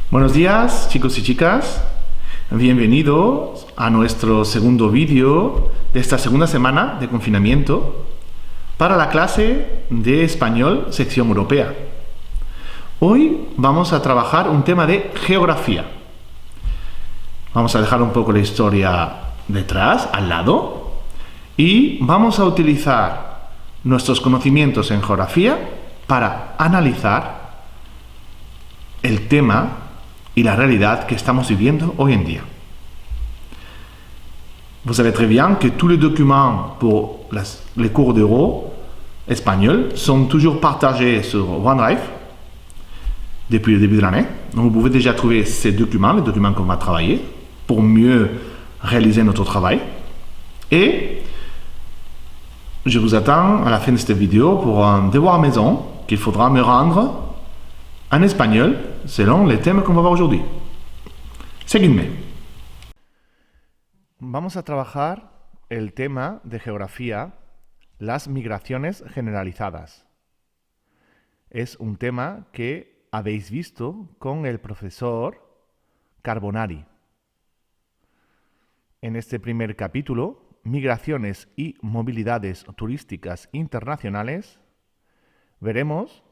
Buenos días, chicos y chicas. Bienvenidos a nuestro segundo vídeo de esta segunda semana de confinamiento para la clase de español sección europea. Hoy vamos a trabajar un tema de geografía. Vamos a dejar un poco la historia detrás, al lado, y vamos a utilizar nuestros conocimientos en geografía para analizar el tema y la realidad que estamos viviendo hoy en día. Vous savez très bien que tous les documents pour les cours d'euro espagnol sont toujours partagés sur OneDrive depuis le début de l'année. Donc vous pouvez déjà trouver ces documents, les documents qu'on va travailler, pour mieux réaliser notre travail. Et je vous attends à la fin de cette vidéo pour un devoir maison qu'il faudra me rendre en espagnol selon les thèmes qu'on va voir aujourd'hui. Seguidme. Vamos a trabajar el tema de geografía, las migraciones generalizadas. Es un tema que habéis visto con el profesor Carbonari. En este primer capítulo, migraciones y movilidades turísticas internacionales, veremos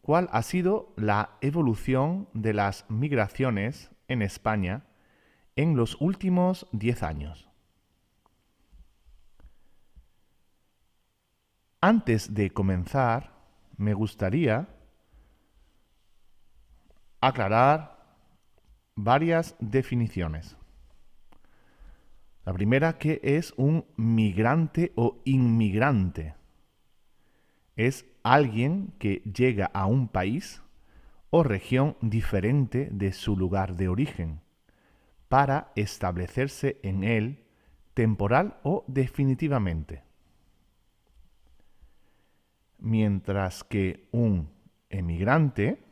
cuál ha sido la evolución de las migraciones en España en los últimos 10 años. Antes de comenzar, me gustaría aclarar varias definiciones. La primera, ¿qué es un migrante o inmigrante? Es alguien que llega a un país o región diferente de su lugar de origen para establecerse en él temporal o definitivamente. Mientras que un emigrante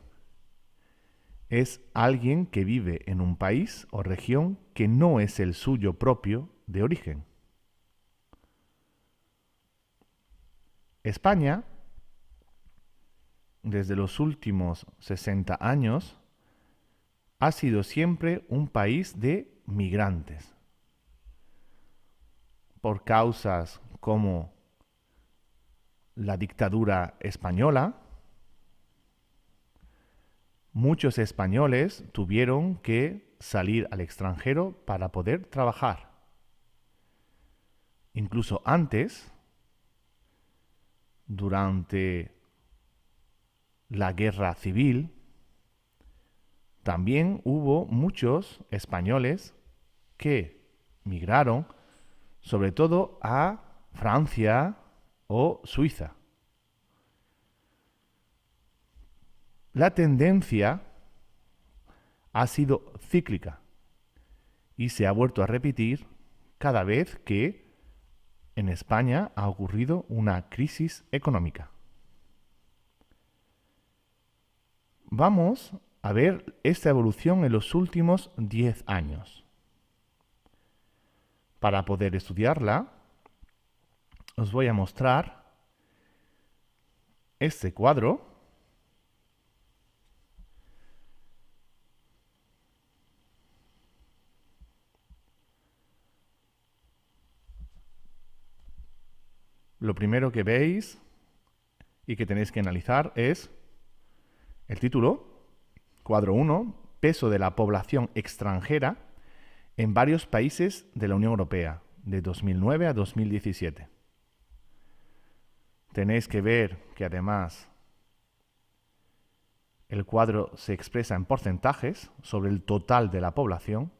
es alguien que vive en un país o región que no es el suyo propio de origen. España, desde los últimos 60 años, ha sido siempre un país de migrantes. Por causas como la dictadura española, muchos españoles tuvieron que salir al extranjero para poder trabajar. Incluso antes, durante la guerra civil, también hubo muchos españoles que migraron, sobre todo a Francia o Suiza. La tendencia ha sido cíclica y se ha vuelto a repetir cada vez que en España ha ocurrido una crisis económica. Vamos a ver esta evolución en los últimos 10 años. Para poder estudiarla, os voy a mostrar este cuadro. Lo primero que veis y que tenéis que analizar es el título, cuadro 1, peso de la población extranjera en varios países de la Unión Europea, de 2009 a 2017. Tenéis que ver que además el cuadro se expresa en porcentajes sobre el total de la población.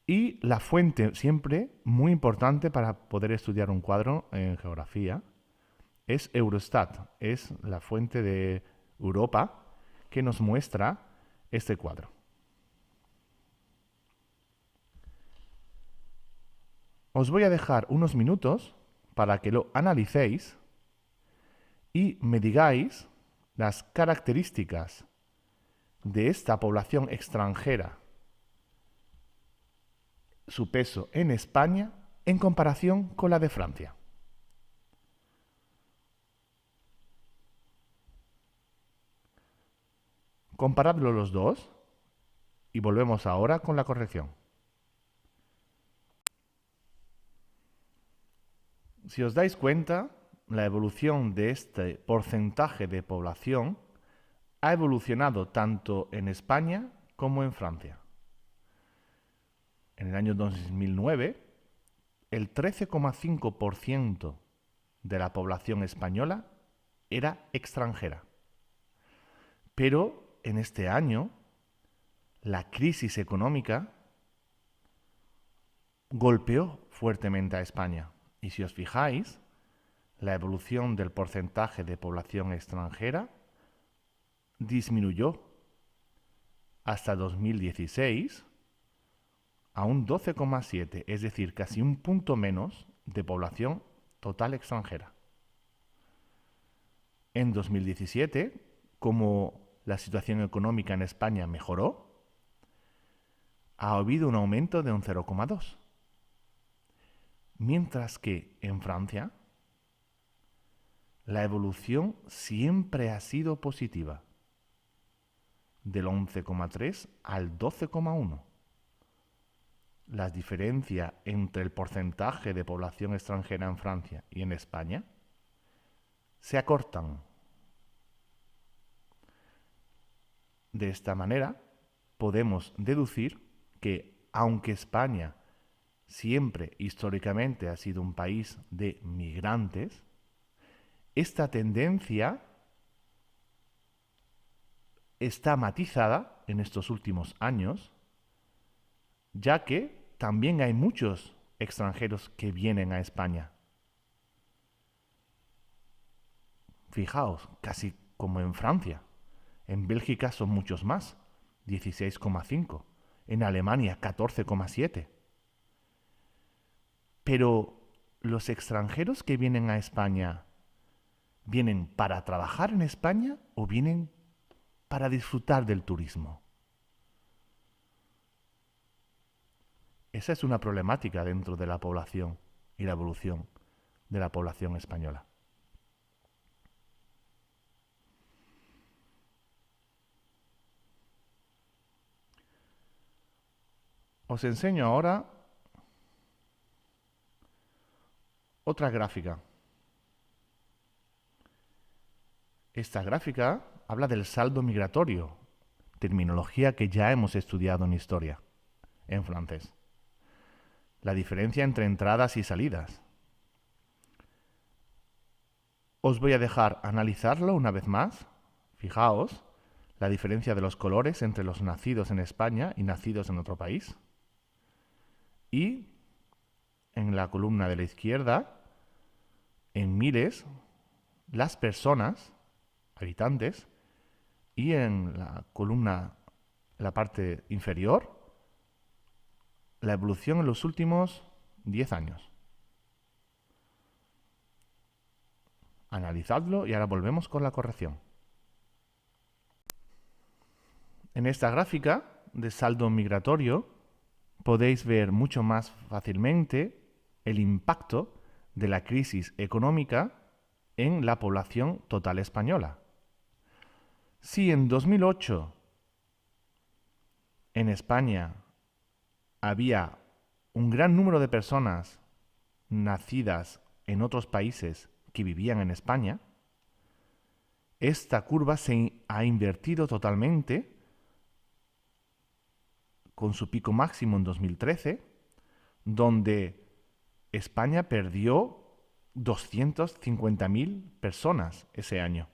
Y la fuente, siempre muy importante para poder estudiar un cuadro en geografía, es Eurostat, es la fuente de Europa que nos muestra este cuadro. Os voy a dejar unos minutos para que lo analicéis y me digáis las características de esta población extranjera, su peso en España en comparación con la de Francia. Comparadlo los dos y volvemos ahora con la corrección. Si os dais cuenta, la evolución de este porcentaje de población ha evolucionado tanto en España como en Francia. En el año 2009, el 13,5% de la población española era extranjera. Pero en este año, la crisis económica golpeó fuertemente a España. Y si os fijáis, la evolución del porcentaje de población extranjera disminuyó hasta 2016 a un 12,7, es decir, casi un punto menos de población total extranjera. En 2017, como la situación económica en España mejoró, ha habido un aumento de un 0,2. Mientras que en Francia, la evolución siempre ha sido positiva, del 11,3 al 12,1. La diferencia entre el porcentaje de población extranjera en Francia y en España se acortan. De esta manera, podemos deducir que, aunque España siempre históricamente ha sido un país de migrantes, esta tendencia está matizada en estos últimos años, ya que también hay muchos extranjeros que vienen a España. Fijaos, casi como en Francia. En Bélgica son muchos más, 16,5. En Alemania, 14,7. Pero los extranjeros que vienen a España, ¿vienen para trabajar en España o vienen para disfrutar del turismo? Esa es una problemática dentro de la población y la evolución de la población española. Os enseño ahora otra gráfica. Esta gráfica habla del saldo migratorio, terminología que ya hemos estudiado en historia, en francés. La diferencia entre entradas y salidas. Os voy a dejar analizarlo una vez más. Fijaos la diferencia de los colores entre los nacidos en España y nacidos en otro país. Y en la columna de la izquierda, en miles, las personas, habitantes, y en la columna, la parte inferior, la evolución en los últimos 10 años. Analizadlo y ahora volvemos con la corrección. En esta gráfica de saldo migratorio podéis ver mucho más fácilmente el impacto de la crisis económica en la población total española. Si en 2008 en España había un gran número de personas nacidas en otros países que vivían en España, esta curva se ha invertido totalmente con su pico máximo en 2013, donde España perdió 250.000 personas ese año.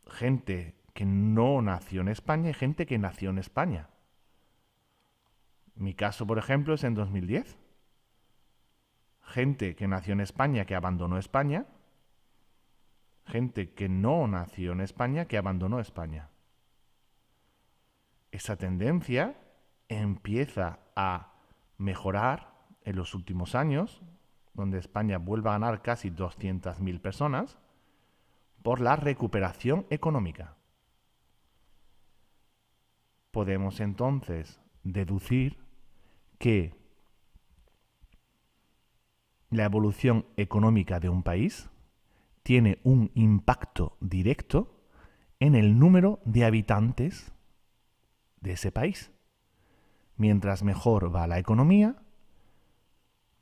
Gente que no nació en España y gente que nació en España. Mi caso, por ejemplo, es en 2010. Gente que nació en España que abandonó España. Gente que no nació en España que abandonó España. Esa tendencia empieza a mejorar en los últimos años, donde España vuelve a ganar casi 200.000 personas, por la recuperación económica. Podemos entonces deducir que la evolución económica de un país tiene un impacto directo en el número de habitantes de ese país. Mientras mejor va la economía,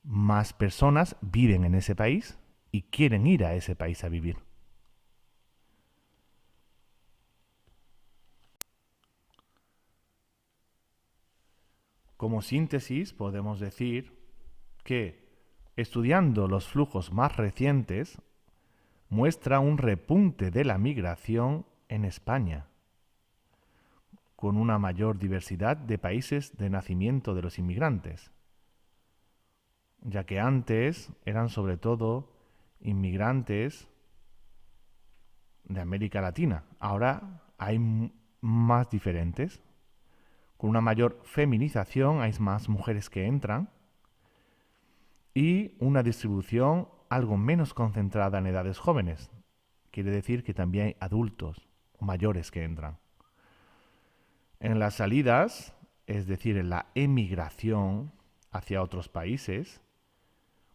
más personas viven en ese país y quieren ir a ese país a vivir. Como síntesis, podemos decir que estudiando los flujos más recientes, muestra un repunte de la migración en España, con una mayor diversidad de países de nacimiento de los inmigrantes, ya que antes eran sobre todo inmigrantes de América Latina. Ahora hay más diferentes. Con una mayor feminización hay más mujeres que entran y una distribución algo menos concentrada en edades jóvenes. Quiere decir que también hay adultos o mayores que entran. En las salidas, es decir, en la emigración hacia otros países,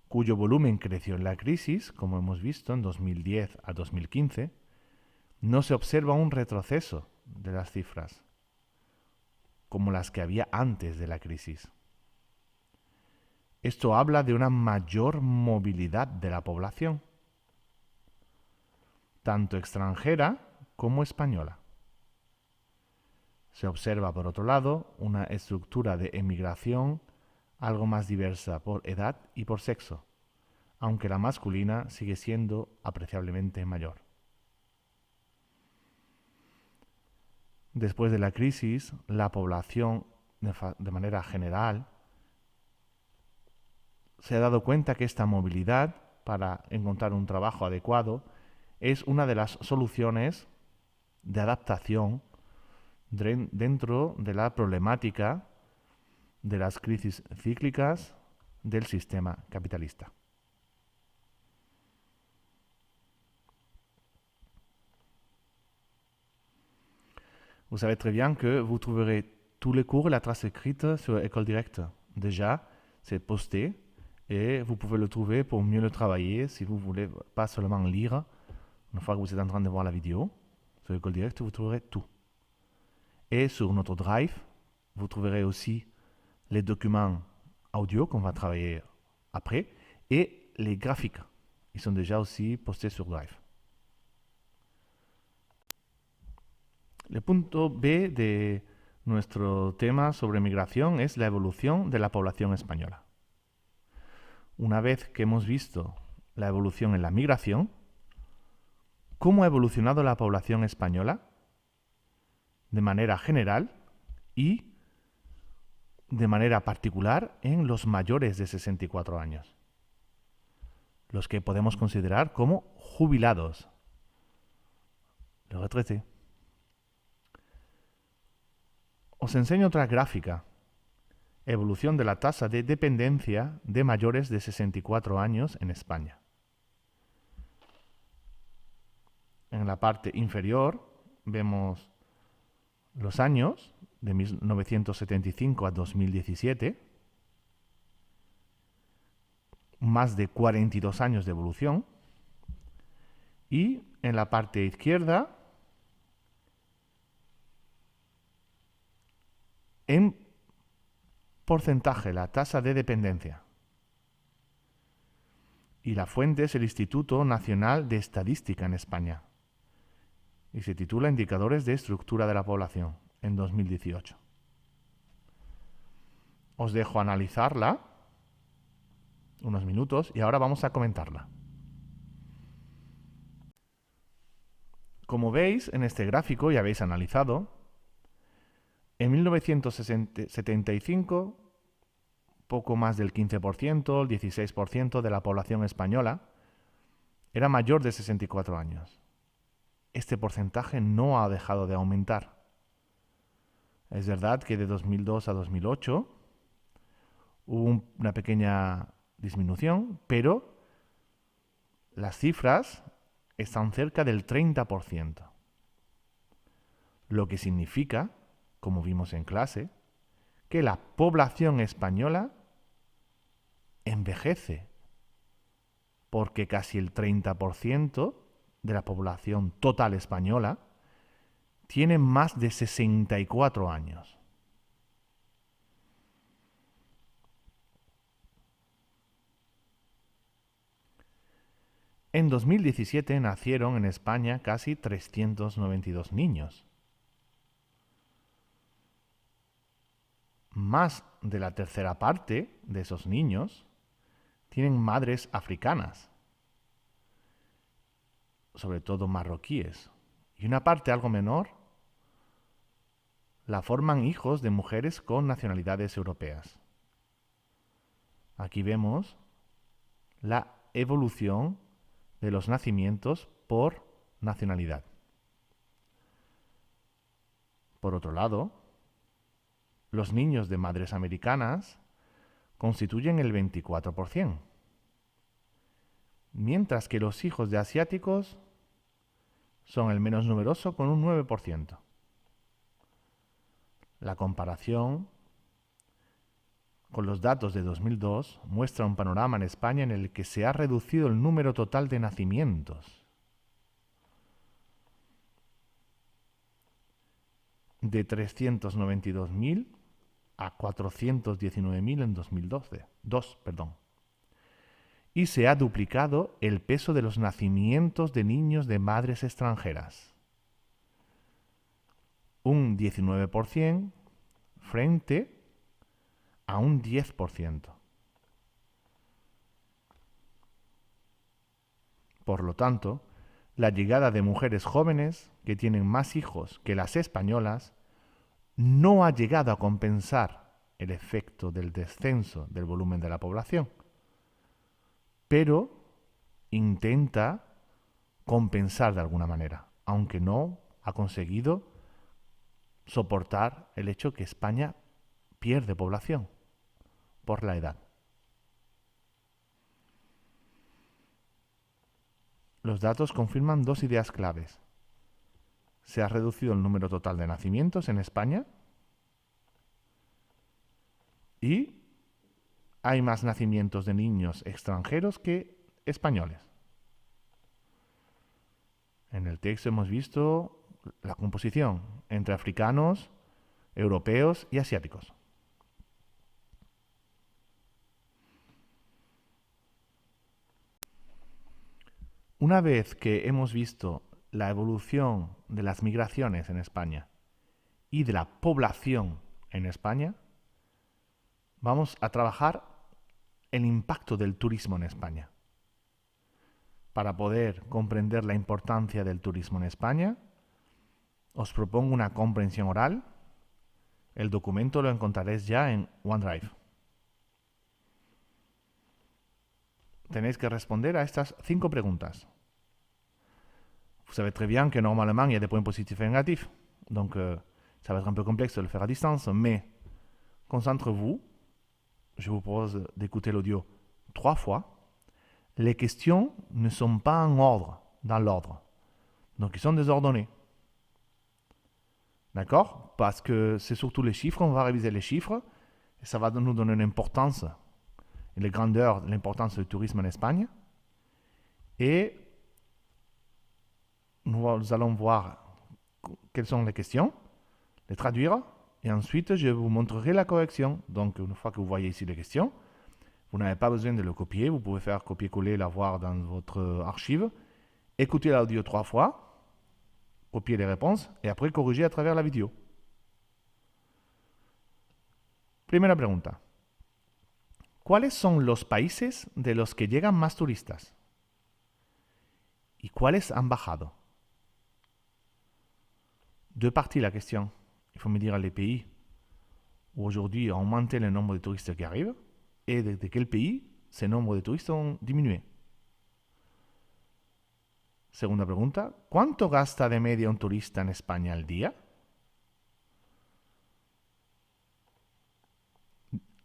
cuyo volumen creció en la crisis, como hemos visto en 2010 a 2015, no se observa un retroceso de las cifras, como las que había antes de la crisis. Esto habla de una mayor movilidad de la población, tanto extranjera como española. Se observa, por otro lado, una estructura de emigración algo más diversa por edad y por sexo, aunque la masculina sigue siendo apreciablemente mayor. Después de la crisis, la población, de manera general, se ha dado cuenta que esta movilidad para encontrar un trabajo adecuado es una de las soluciones de adaptación dentro de la problemática de las crisis cíclicas del sistema capitalista. Vous savez très bien que vous trouverez tous les cours et la trace écrite sur École Directe. Déjà, c'est posté et vous pouvez le trouver pour mieux le travailler si vous voulez pas seulement lire. Une fois que vous êtes en train de voir la vidéo, sur École Directe, vous trouverez tout. Et sur notre Drive, vous trouverez aussi les documents audio qu'on va travailler après et les graphiques. Ils sont déjà aussi postés sur Drive. El punto B de nuestro tema sobre migración es la evolución de la población española. Una vez que hemos visto la evolución en la migración, ¿cómo ha evolucionado la población española? De manera general y de manera particular en los mayores de 64 años, los que podemos considerar como jubilados, los retraités. Os enseño otra gráfica. Evolución de la tasa de dependencia de mayores de 64 años en España. En la parte inferior vemos los años de 1975 a 2017, más de 42 años de evolución, y en la parte izquierda, en porcentaje, la tasa de dependencia. Y la fuente es el Instituto Nacional de Estadística en España. Y se titula Indicadores de Estructura de la Población, en 2018. Os dejo analizarla unos minutos y ahora vamos a comentarla. Como veis en este gráfico, ya habéis analizado, en 1975, poco más del 15%, el 16% de la población española era mayor de 64 años. Este porcentaje no ha dejado de aumentar. Es verdad que de 2002 a 2008 hubo una pequeña disminución, pero las cifras están cerca del 30%. Lo que significa, como vimos en clase, que la población española envejece, porque casi el 30% de la población total española tienen más de 64 años. En 2017 nacieron en España casi 392 niños. Más de la tercera parte de esos niños tienen madres africanas, sobre todo marroquíes, y una parte algo menor la forman hijos de mujeres con nacionalidades europeas. Aquí vemos la evolución de los nacimientos por nacionalidad. Por otro lado, los niños de madres americanas constituyen el 24%, mientras que los hijos de asiáticos son el menos numeroso con un 9%. La comparación con los datos de 2002 muestra un panorama en España en el que se ha reducido el número total de nacimientos de 392.000 a 419.000 en 2012. Y se ha duplicado el peso de los nacimientos de niños de madres extranjeras, un 19% frente a un 10%. Por lo tanto, la llegada de mujeres jóvenes que tienen más hijos que las españolas no ha llegado a compensar el efecto del descenso del volumen de la población, pero intenta compensar de alguna manera, aunque no ha conseguido soportar el hecho que España pierde población por la edad. Los datos confirman dos ideas claves. Se ha reducido el número total de nacimientos en España y hay más nacimientos de niños extranjeros que españoles. En el texto hemos visto la composición entre africanos, europeos y asiáticos. Una vez que hemos visto la evolución de las migraciones en España y de la población en España, vamos a trabajar el impacto del turismo en España. Para poder comprender la importancia del turismo en España, os propongo una comprensión oral. El documento lo encontraréis ya en OneDrive. Tenéis que responder a estas 5 preguntas. Vous savez très bien que normalement, il y a des points positifs et négatifs. Donc, ça va être un peu complexe de le faire à distance. Mais, concentrez-vous. Je vous propose d'écouter l'audio 3 fois. Les questions ne sont pas en ordre, dans l'ordre. Donc, ils sont désordonnés. D'accord? Parce que c'est surtout les chiffres. On va réviser les chiffres. Et ça va nous donner une importance et les grandeurs de l'importance du tourisme en Espagne. Et nous allons voir quelles sont les questions, les traduire, et ensuite je vous montrerai la correction. Donc une fois que vous voyez ici les questions, vous n'avez pas besoin de le copier, vous pouvez faire copier-coller, la voir dans votre archive, écouter l'audio 3 fois, copier les réponses, et après corriger à travers la vidéo. Primera pregunta. ¿Cuáles son los países de los que llegan más turistas? ¿Y cuáles han bajado? Deux parties la question. Il faut me dire les pays où aujourd'hui a augmenté le nombre de touristes qui arrivent et de quel pays ce nombre de touristes ont diminué. Segunda pregunta. ¿Cuánto gasta de media un turista en España al día?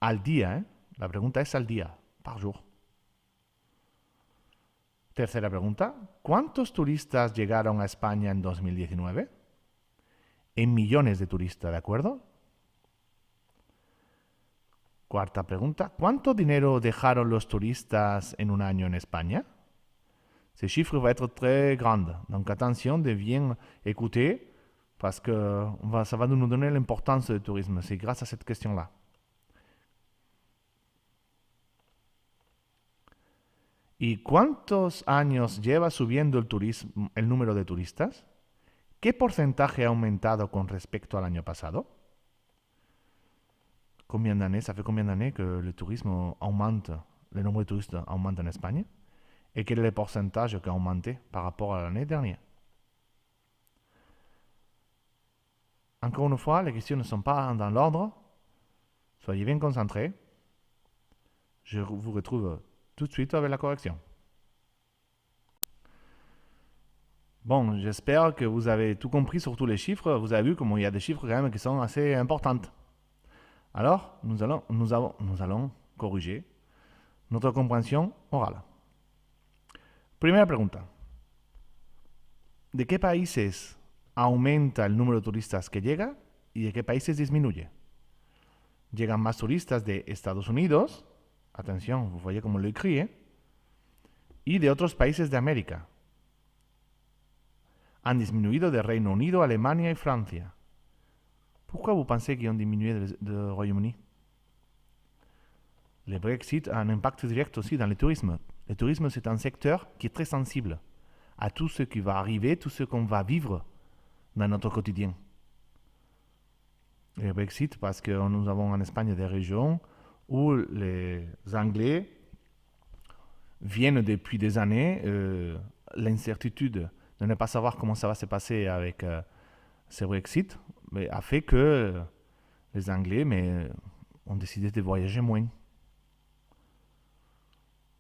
Al día, ¿eh? La pregunta es al día, par jour. Tercera pregunta. ¿Cuántos turistas llegaron a España en 2019? En millones de turistas, ¿de acuerdo? Cuarta pregunta. ¿Cuánto dinero dejaron los turistas en un año en España? Ce chiffre va être très grand. Donc attention de bien écouter parce que ça va nous donner l'importance du tourisme. C'est grâce à cette question-là. ¿Y cuántos años lleva subiendo el número de turistas? ¿Qué porcentaje ha aumentado con respecto al año pasado? Ça fait combien d'années que le tourisme augmente, le nombre de touristes augmente en Espagne? Et quel est le pourcentage qui a augmenté par rapport à l'année dernière? Encore une fois, les questions ne sont pas dans l'ordre. Soyez bien concentrés. Je vous retrouve tout de suite avec la correction. Bon, j'espère que vous avez tout compris sur tous les chiffres. Vous avez vu comment il y a des chiffres quand même qui sont assez importants. Alors, nous allons corriger notre compréhension orale. Primera pregunta. ¿De qué países aumenta el número de turistas que llega y de qué países disminuye? Llegan más turistas de Estados Unidos, atención, vous voyez como lo écrit, y de otros países de América. Han disminuido de Reino Unido, Alemania y Francia. Pourquoi vous pensez qu'ils ont diminué de Royaume-Uni? Le Brexit a un impact direct aussi dans le tourisme. Le tourisme, c'est un secteur qui est très sensible à tout ce qui va arriver, tout ce qu'on va vivre dans notre quotidien. Le Brexit, parce que nous avons en Espagne des régions où les Anglais viennent depuis des années, l'incertitude de ne pas savoir comment ça va se passer avec ce Brexit a fait que les Anglais ont décidé de voyager moins.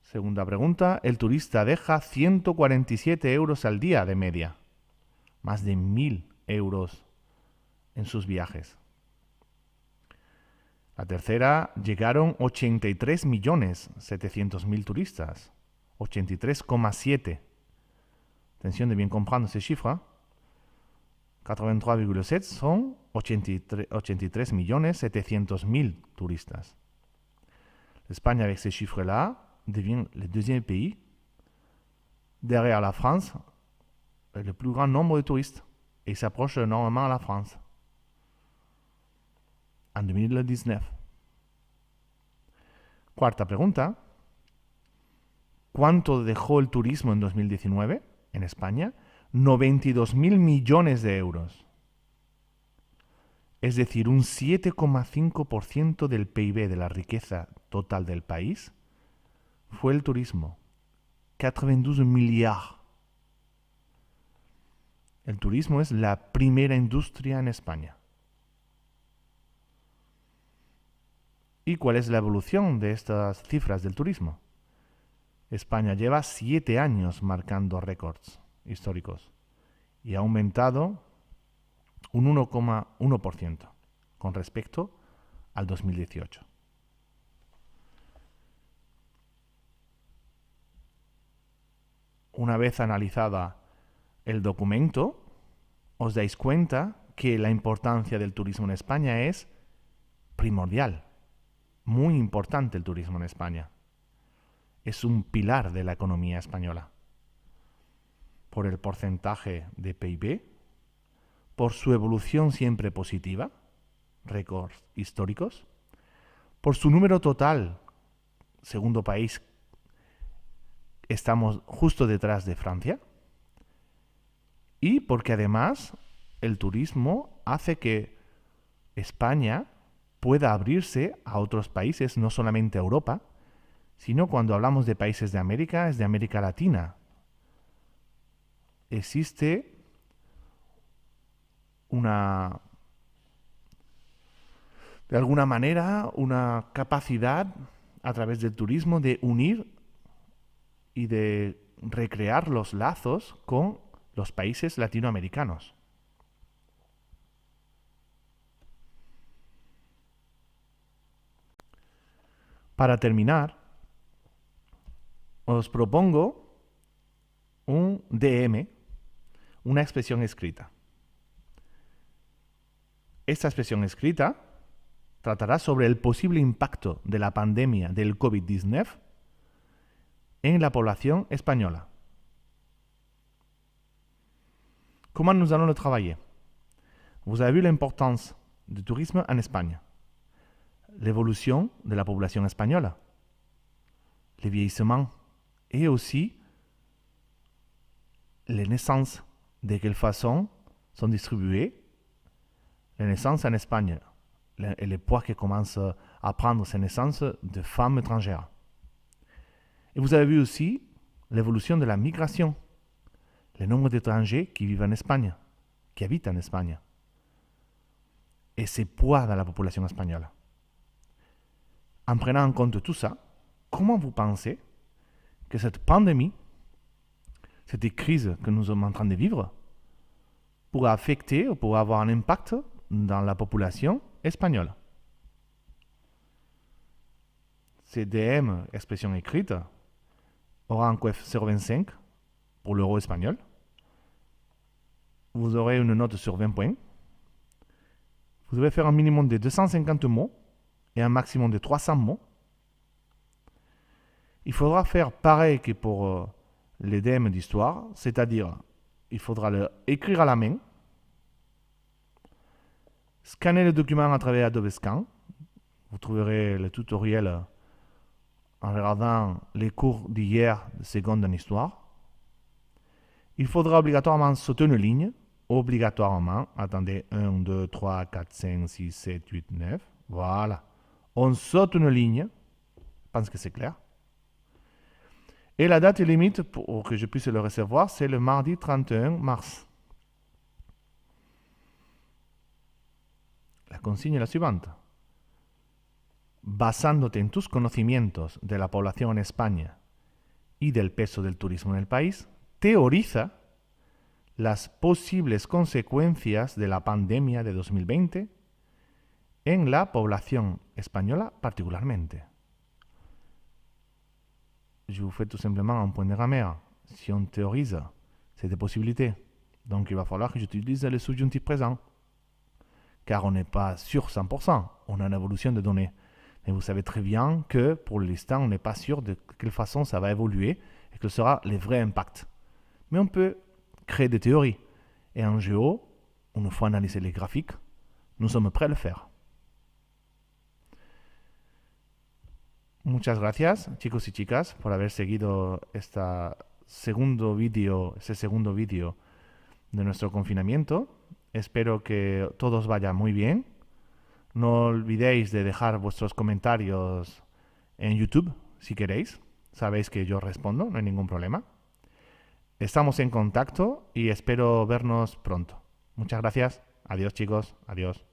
Segunda pregunta, el turista deja 147 euros al día de media, más de 1.000 euros en sus viajes. La tercera, llegaron 83.700.000 turistas, 83,7. Atención de bien comprendre ces chiffres. 83,7 son 83.700.000 touristas. L'Espagne, avec ces chiffres-là, devient le deuxième pays, derrière la France, avec le plus grand nombre de touristes, et s'approche énormément à la France. En 2019. Cuarta pregunta. ¿Cuánto dejó el turismo en 2019 en España? 92.000 millones de euros. Es decir, un 7,5% del PIB, de la riqueza total del país, fue el turismo. 92 milliards. El turismo es la primera industria en España. ¿Y cuál es la evolución de estas cifras del turismo? España lleva 7 años marcando récords históricos y ha aumentado un 1,1% con respecto al 2018. Una vez analizada el documento, os dais cuenta que la importancia del turismo en España es primordial. Muy importante el turismo en España. Es un pilar de la economía española. Por el porcentaje de PIB, por su evolución siempre positiva, récords históricos, por su número total, segundo país, estamos justo detrás de Francia, y porque además el turismo hace que España pueda abrirse a otros países, no solamente a Europa, sino cuando hablamos de países de América, es de América Latina. Existe de alguna manera, una capacidad a través del turismo de unir y de recrear los lazos con los países latinoamericanos. Para terminar, os propongo un DM, una expresión escrita. Esta expresión escrita tratará sobre el posible impacto de la pandemia del COVID-19 en la población española. Comment nous allons le travailler? Vous avez vu l'importance du tourisme en Espagne, l'évolution de la population espagnole, le vieillissement et aussi les naissances, de quelle façon sont distribuées les naissances en Espagne et les poids que commencent à prendre ces naissances de femmes étrangères. Et vous avez vu aussi l'évolution de la migration, le nombre d'étrangers qui vivent en Espagne, qui habitent en Espagne, et ses poids dans la population espagnole. En prenant en compte tout ça, comment vous pensez que cette pandémie, cette crise que nous sommes en train de vivre, pourra affecter ou pourra avoir un impact dans la population espagnole? CDM, expression écrite, aura un coef 0,25 pour l'euro espagnol. Vous aurez une note sur 20 points. Vous devez faire un minimum de 250 mots et un maximum de 300 mots. Il faudra faire pareil que pour les DM d'histoire, c'est-à-dire il faudra l'écrire à la main, scanner le document à travers Adobe Scan. Vous trouverez le tutoriel en regardant les cours d'hier de seconde en histoire. Il faudra obligatoirement sauter une ligne. Obligatoirement. Attendez, 1, 2, 3, 4, 5, 6, 7, 8, 9. Voilà. On saute une ligne. Je pense que c'est clair. Et la date limite pour que je puisse le recevoir, c'est le mardi 31 mars. La consigna es la siguiente. Basándote en tus conocimientos de la población en España y del peso del turismo en el país, teoriza las posibles consecuencias de la pandemia de 2020 en la población española particularmente. Je vous fais tout simplement un point de grammaire. Si on théorise, c'est des possibilités. Donc il va falloir que j'utilise le subjonctif présent. Car on n'est pas sûr 100%. On a une évolution de données. Mais vous savez très bien que pour l'instant, on n'est pas sûr de quelle façon ça va évoluer et quel sera le vrai impact. Mais on peut créer des théories. Et en géo, une fois analysé les graphiques, nous sommes prêts à le faire. Muchas gracias, chicos y chicas, por haber seguido este segundo vídeo de nuestro confinamiento. Espero que todos vaya muy bien. No olvidéis de dejar vuestros comentarios en YouTube, si queréis. Sabéis que yo respondo, no hay ningún problema. Estamos en contacto y espero vernos pronto. Muchas gracias. Adiós, chicos. Adiós.